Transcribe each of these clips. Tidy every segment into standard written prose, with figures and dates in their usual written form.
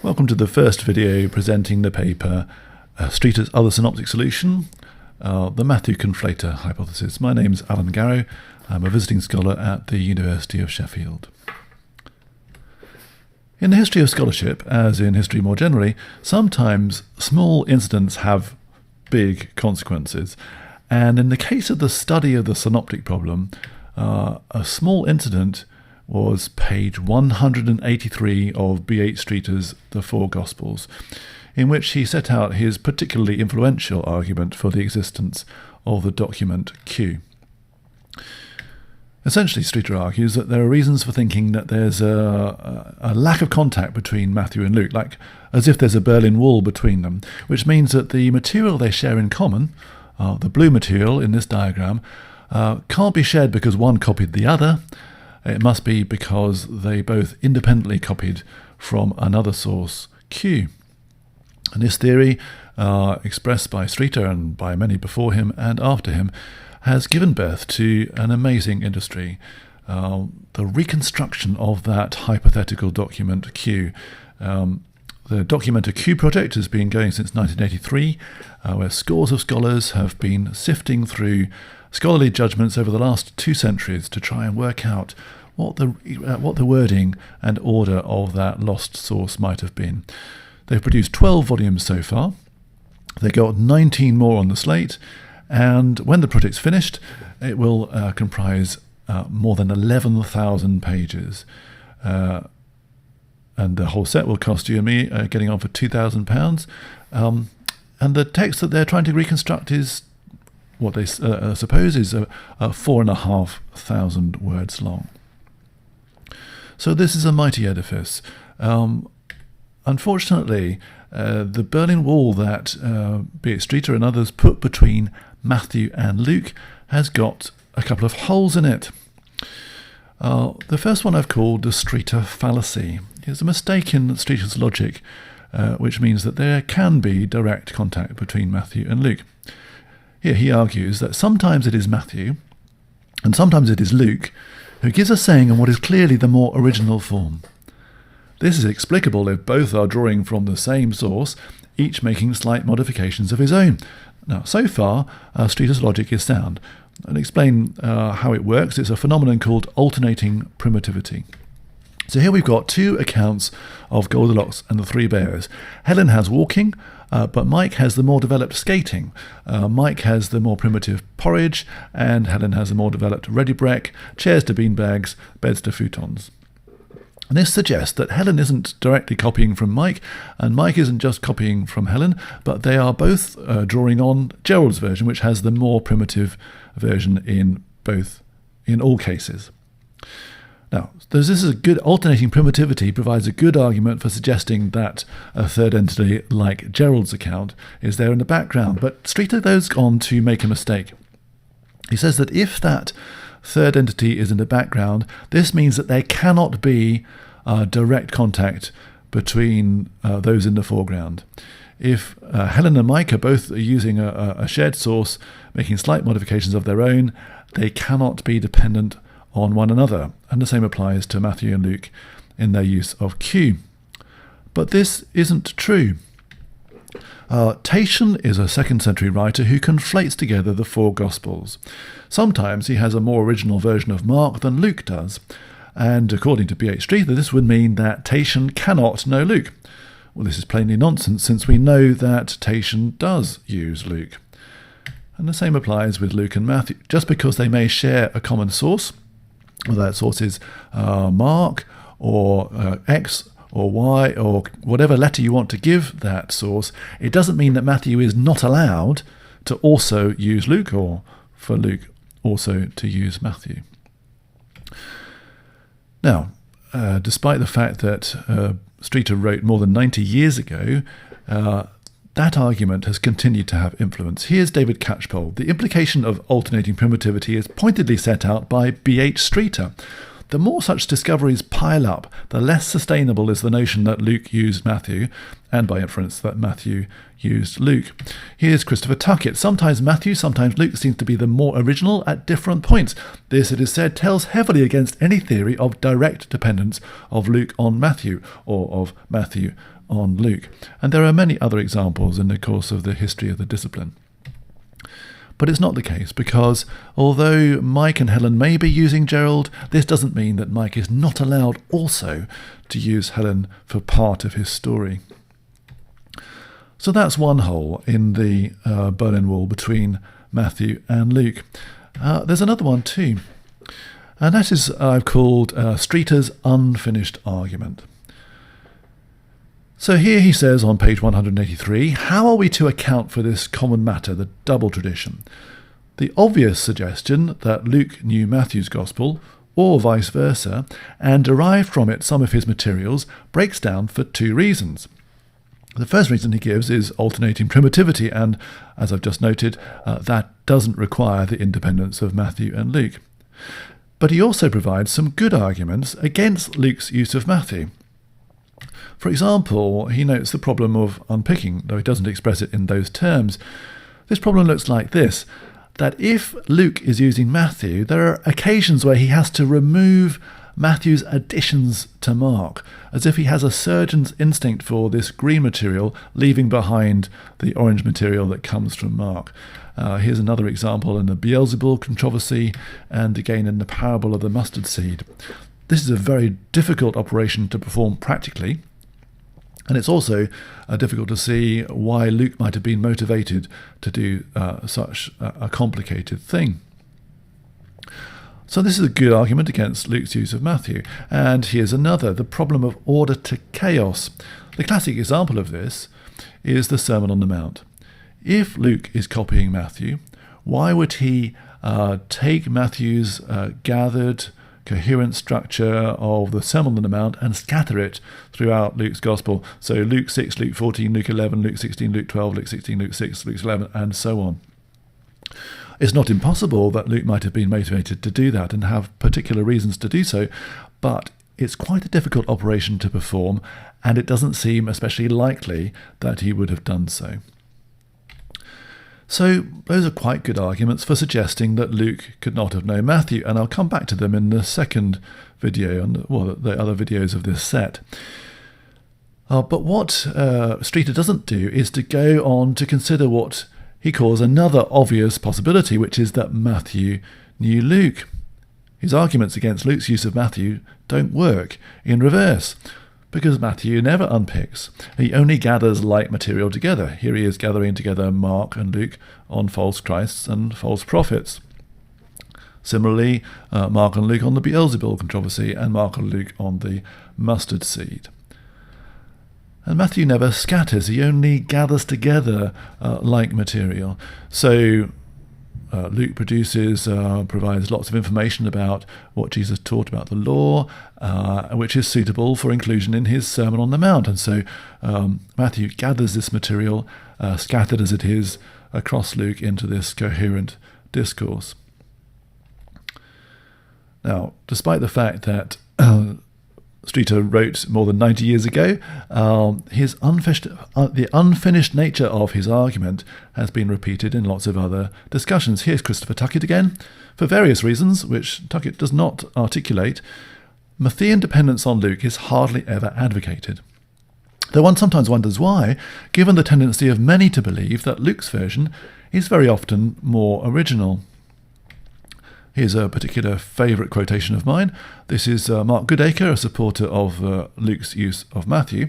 Welcome to the first video presenting the paper Streeter's Other Synoptic Solution, the Matthew Conflator Hypothesis. My name's Alan Garrow. I'm a visiting scholar at the University of Sheffield. In the history of scholarship, as in history more generally, sometimes small incidents have big consequences. And in the case of the study of the synoptic problem, a small incident was page 183 of B.H. Streeter's The Four Gospels, in which he set out his particularly influential argument for the existence of the document Q. Essentially, Streeter argues that there are reasons for thinking that there's a lack of contact between Matthew and Luke, like as if there's a Berlin Wall between them, which means that the material they share in common, the blue material in this diagram, can't be shared because one copied the other. It must be because they both independently copied from another source, Q. And this theory, expressed by Streeter and by many before him and after him, has given birth to an amazing industry, the reconstruction of that hypothetical document Q. The Documenta Q project has been going since 1983, where scores of scholars have been sifting through scholarly judgments over the last 2 centuries to try and work out what the wording and order of that lost source might have been. They've produced 12 volumes so far. They got 19 more on the slate, and when the project's finished, it will comprise more than 11,000 pages. And the whole set will cost you and me getting on for £2,000. And the text that they're trying to reconstruct is what they suppose is 4,500 words long. So this is a mighty edifice. Unfortunately, the Berlin Wall that B.H. Streeter and others put between Matthew and Luke has got a couple of holes in it. The first one I've called the Streeter fallacy. It's a mistake in Streeter's logic, which means that there can be direct contact between Matthew and Luke. Here he argues that sometimes it is Matthew and sometimes it is Luke who gives a saying in what is clearly the more original form. This is explicable if both are drawing from the same source, each making slight modifications of his own. Now, so far, Streeter's logic is sound. I'll explain how it works. It's a phenomenon called alternating primitivity. So here we've got 2 accounts of Goldilocks and the 3 Bears. Helen has walking, but Mike has the more developed skating. Mike has the more primitive porridge, and Helen has the more developed ready brek, chairs to beanbags, beds to futons. And this suggests that Helen isn't directly copying from Mike, and Mike isn't just copying from Helen, but they are both drawing on Gerald's version, which has the more primitive version in all cases. Now, this is a good alternating primitivity provides a good argument for suggesting that a third entity like Gerald's account is there in the background, but Streeter goes on to make a mistake. He says that if that third entity is in the background, this means that there cannot be direct contact between those in the foreground. If Helen and Mike are both using a shared source, making slight modifications of their own, they cannot be dependent on one another, and the same applies to Matthew and Luke in their use of Q. But this isn't true. Tatian is a 2nd century writer who conflates together the 4 Gospels. Sometimes he has a more original version of Mark than Luke does, and according to B.H. Streeter, this would mean that Tatian cannot know Luke. Well, this is plainly nonsense, since we know that Tatian does use Luke. And the same applies with Luke and Matthew. Just because they may share a common source, whether that source is Mark or X or Y or whatever letter you want to give that source, it doesn't mean that Matthew is not allowed to also use Luke, or for Luke also to use Matthew. Now, despite the fact that Streeter wrote more than 90 years ago, that argument has continued to have influence. Here's David Catchpole. The implication of alternating primitivity is pointedly set out by B.H. Streeter. the more such discoveries pile up, the less sustainable is the notion that Luke used Matthew, and by inference that Matthew used Luke. Here's Christopher Tuckett. Sometimes Matthew, sometimes Luke seems to be the more original at different points. This, it is said, tells heavily against any theory of direct dependence of Luke on Matthew, or of Matthew on Luke. And there are many other examples in the course of the history of the discipline. But it's not the case, because although Mike and Helen may be using Gerald, this doesn't mean that Mike is not allowed also to use Helen for part of his story. So that's one hole in the Berlin Wall between Matthew and Luke. There's another one too, and that is I've called Streeter's unfinished argument. So here he says on page 183, how are we to account for this common matter, the double tradition? The obvious suggestion that Luke knew Matthew's gospel, or vice versa, and derived from it some of his materials, breaks down for two reasons. The first reason he gives is alternating primitivity, and as I've just noted, that doesn't require the independence of Matthew and Luke. But he also provides some good arguments against Luke's use of Matthew. For example, he notes the problem of unpicking, though he doesn't express it in those terms. This problem looks like this, that if Luke is using Matthew, there are occasions where he has to remove Matthew's additions to Mark, as if he has a surgeon's instinct for this green material, leaving behind the orange material that comes from Mark. Here's another example in the Beelzebul controversy, and again in the parable of the mustard seed. This is a very difficult operation to perform practically, and it's also difficult to see why Luke might have been motivated to do such a complicated thing. So this is a good argument against Luke's use of Matthew. And here's another, the problem of order to chaos. The classic example of this is the Sermon on the Mount. If Luke is copying Matthew, why would he take Matthew's gathered coherent structure of the Sermon on the Mount and scatter it throughout Luke's Gospel? So Luke 6, Luke 14, Luke 11, Luke 16, Luke 12, Luke 16, Luke 6, Luke 11, and so on. It's not impossible that Luke might have been motivated to do that and have particular reasons to do so, but it's quite a difficult operation to perform, and it doesn't seem especially likely that he would have done so. So those are quite good arguments for suggesting that Luke could not have known Matthew, and I'll come back to them in the second video, and the other videos of this set. But what Streeter doesn't do is to go on to consider what he calls another obvious possibility, which is that Matthew knew Luke. His arguments against Luke's use of Matthew don't work in reverse, because Matthew never unpicks. He only gathers like material together. Here he is gathering together Mark and Luke on false Christs and false prophets. Similarly, Mark and Luke on the Beelzebul controversy, and Mark and Luke on the mustard seed. And Matthew never scatters, he only gathers together like material. So Luke provides lots of information about what Jesus taught about the law, which is suitable for inclusion in his Sermon on the Mount. And so Matthew gathers this material, scattered as it is, across Luke into this coherent discourse. Now, despite the fact that Streeter wrote more than 90 years ago, the unfinished nature of his argument has been repeated in lots of other discussions. Here's Christopher Tuckett again. For various reasons, which Tuckett does not articulate, Matthean dependence on Luke is hardly ever advocated. Though one sometimes wonders why, given the tendency of many to believe that Luke's version is very often more original. Here's a particular favourite quotation of mine. This is Mark Goodacre, a supporter of Luke's use of Matthew.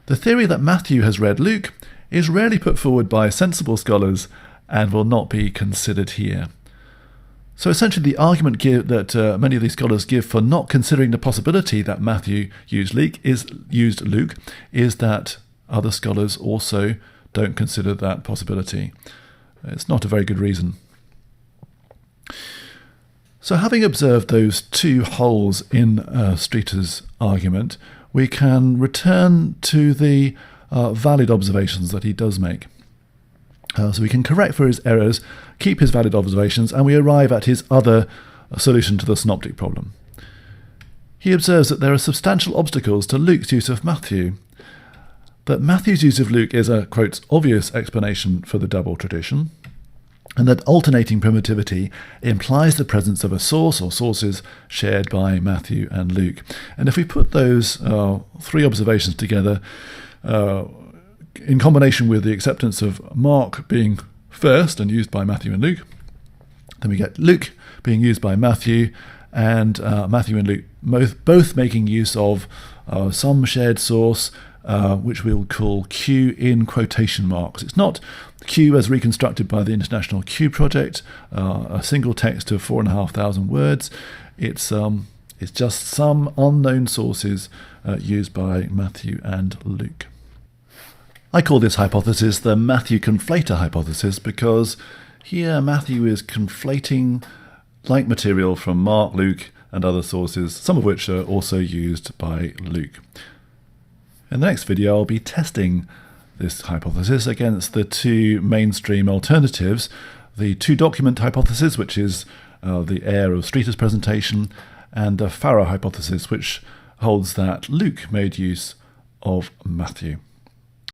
The theory that Matthew has read Luke is rarely put forward by sensible scholars and will not be considered here. So essentially the argument that many of these scholars give for not considering the possibility that Matthew used Luke is that other scholars also don't consider that possibility. It's not a very good reason. So having observed those two holes in Streeter's argument, we can return to the valid observations that he does make. So we can correct for his errors, keep his valid observations, and we arrive at his other solution to the synoptic problem. He observes that there are substantial obstacles to Luke's use of Matthew, that Matthew's use of Luke is a, quote, obvious explanation for the double tradition, and that alternating primitivity implies the presence of a source or sources shared by Matthew and Luke. And if we put those three observations together, in combination with the acceptance of Mark being first and used by Matthew and Luke, then we get Luke being used by Matthew, and Matthew and Luke both making use of some shared source, which we'll call Q in quotation marks. It's not Q as reconstructed by the International Q Project, a single text of 4,500 words. It's just some unknown sources used by Matthew and Luke. I call this hypothesis the Matthew conflator hypothesis because here Matthew is conflating like material from Mark, Luke, and other sources, some of which are also used by Luke. In the next video, I'll be testing this hypothesis against the two mainstream alternatives, the two-document hypothesis, which is the heir of Streeter's presentation, and the Farrer hypothesis, which holds that Luke made use of Matthew.